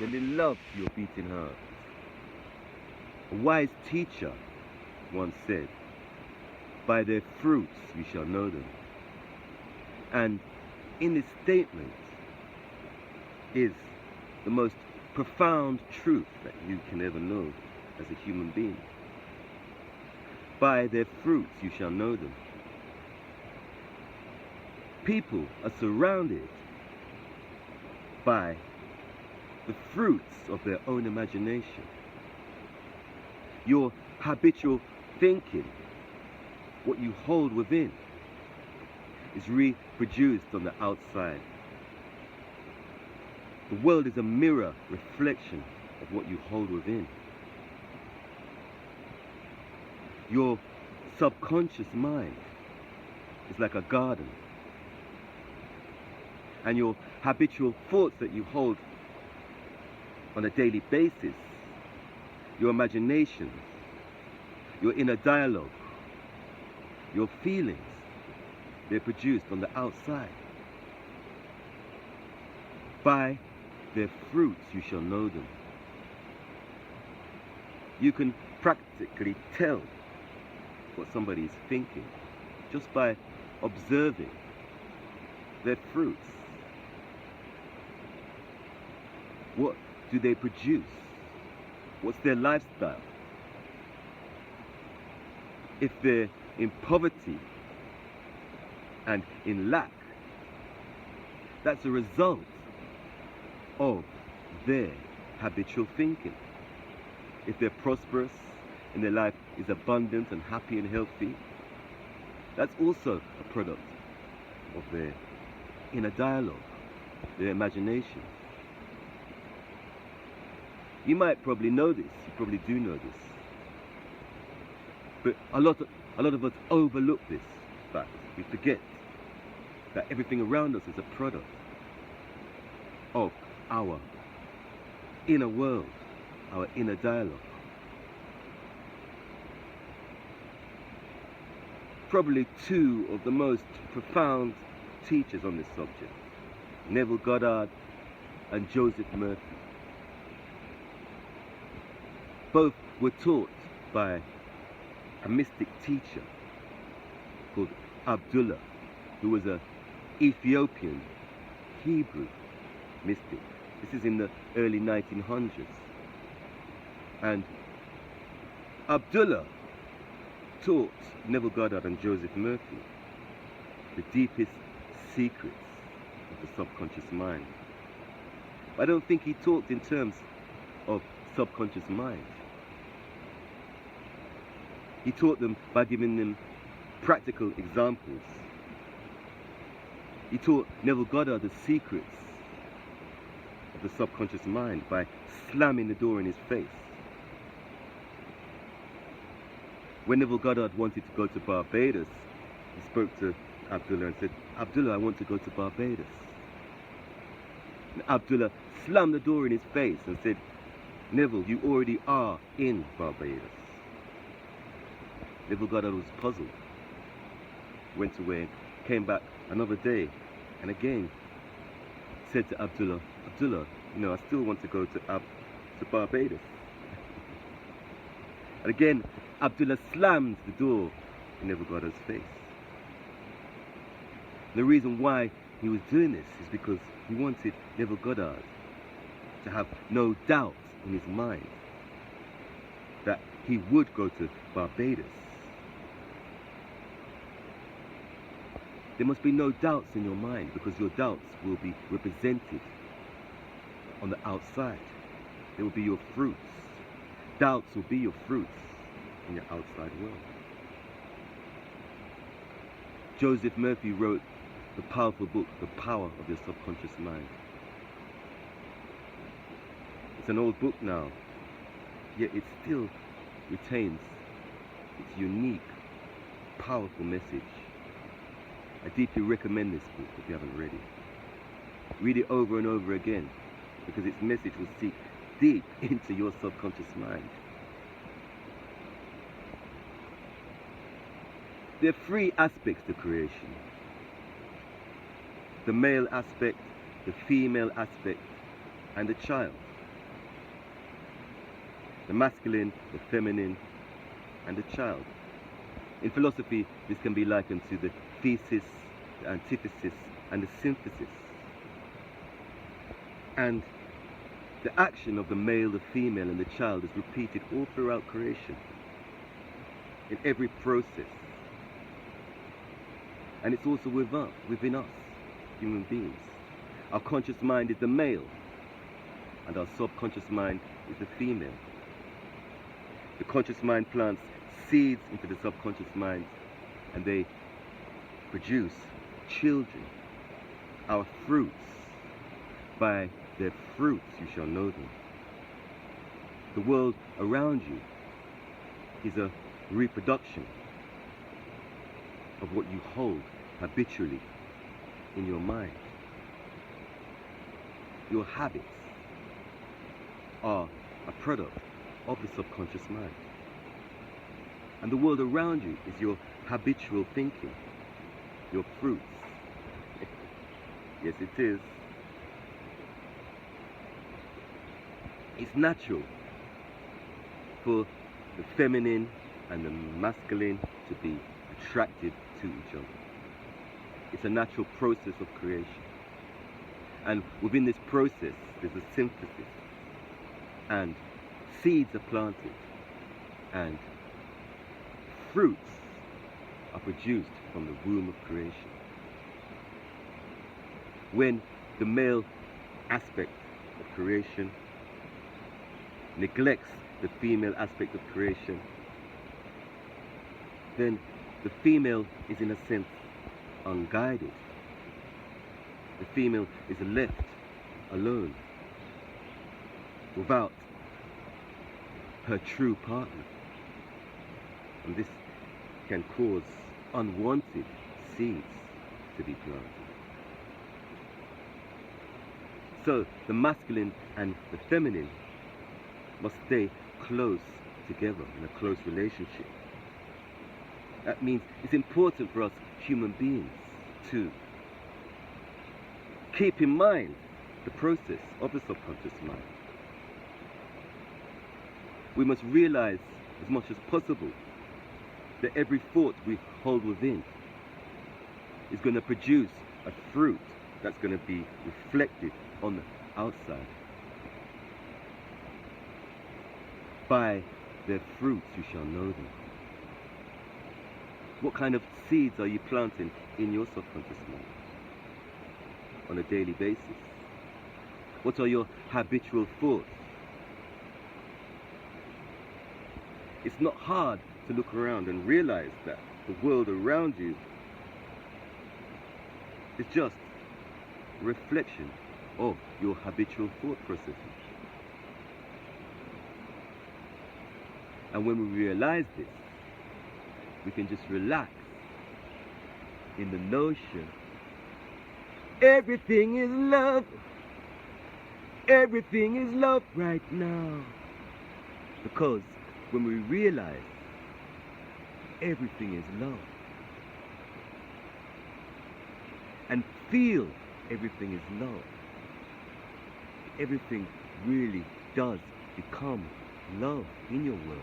then they love your beating heart. A wise teacher once said, by their fruits you shall know them. And in this statement is the most profound truth that you can ever know as a human being. By their fruits you shall know them. People are surrounded by the fruits of their own imagination. Your habitual thinking, what you hold within, is reproduced on the outside. The world is a mirror reflection of what you hold within. Your subconscious mind is like a garden, and your habitual thoughts that you hold on a daily basis, your imagination, your inner dialogue, your feelings, they're produced on the outside. By their fruits you shall know them. You can practically tell what somebody is thinking just by observing their fruits. What do they produce? What's their lifestyle? If they're in poverty and in lack, that's a result of their habitual thinking. If they're prosperous and their life is abundant and happy and healthy, that's also a product of their inner dialogue, their imagination. You might probably know this, you probably do know this, but a lot of us overlook this fact. We forget that everything around us is a product of our inner world, our inner dialogue. Probably two of the most profound teachers on this subject, Neville Goddard and Joseph Murphy. Both were taught by a mystic teacher called Abdullah, who was an Ethiopian Hebrew mystic. This is in the early 1900s. And Abdullah taught Neville Goddard and Joseph Murphy the deepest secrets of the subconscious mind. I don't think he talked in terms of subconscious mind. He taught them by giving them practical examples. He taught Neville Goddard the secrets of the subconscious mind by slamming the door in his face. When Neville Goddard wanted to go to Barbados, he spoke to Abdullah and said, Abdullah, I want to go to Barbados. And Abdullah slammed the door in his face and said, Neville, you already are in Barbados. Neville Goddard was puzzled, went away, came back another day, and again said to Abdullah, Abdullah, I still want to go to Barbados. And again, Abdullah slammed the door in Neville Goddard's face. The reason why he was doing this is because he wanted Neville Goddard to have no doubt in his mind that he would go to Barbados. There must be no doubts in your mind, because your doubts will be represented on the outside. They will be your fruits. Doubts will be your fruits in your outside world. Joseph Murphy wrote the powerful book, The Power of Your Subconscious Mind. It's an old book now, yet it still retains its unique, powerful message. I deeply recommend this book if you haven't read it. Read it over and over again, because its message will seek deep into your subconscious mind. There are three aspects to creation: the male aspect, the female aspect, and the child. the masculine, the feminine, and the child. In philosophy, this can be likened to the thesis, the antithesis, and the synthesis. And the action of the male, the female, and the child is repeated all throughout creation, in every process. And it's also within us, human beings. Our conscious mind is the male, and our subconscious mind is the female. The conscious mind plants seeds into the subconscious mind, and they produce children, our fruits. By their fruits you shall know them. The world around you is a reproduction of what you hold habitually in your mind. Your habits are a product of the subconscious mind. And the world around you is your habitual thinking, your fruits. Yes, it is. It's natural for the feminine and the masculine to be attracted to each other. It's a natural process of creation. And within this process, there's a synthesis. And seeds are planted. And fruits are produced from the womb of creation. When the male aspect of creation neglects the female aspect of creation, then the female is in a sense unguided. The female is left alone without her true partner. And this can cause unwanted seeds to be planted. So the masculine and the feminine must stay close together in a close relationship. That means it's important for us human beings to keep in mind the process of the subconscious mind. We must realize as much as possible that every thought we hold within is going to produce a fruit that's going to be reflected on the outside. By their fruits you shall know them. What kind of seeds are you planting in your subconscious mind on a daily basis? What are your habitual thoughts? It's not hard to look around and realize that the world around you is just a reflection of your habitual thought processes. And when we realize this, we can just relax in the notion everything is love. Everything is love right now. Because when we realize everything is love and feel everything is love, everything really does become love in your world.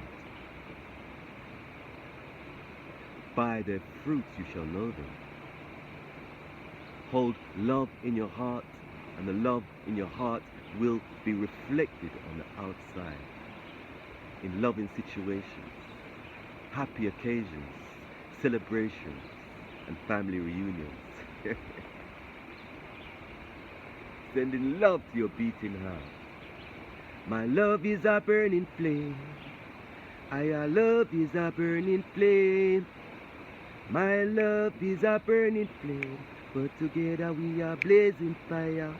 By their fruits you shall know them. Hold love in your heart, and the love in your heart will be reflected on the outside. In loving situations, happy occasions, celebrations, and family reunions. Sending love to your beating heart. My love is a burning flame. Our love is a burning flame. My love is a burning flame, but together we are blazing fire.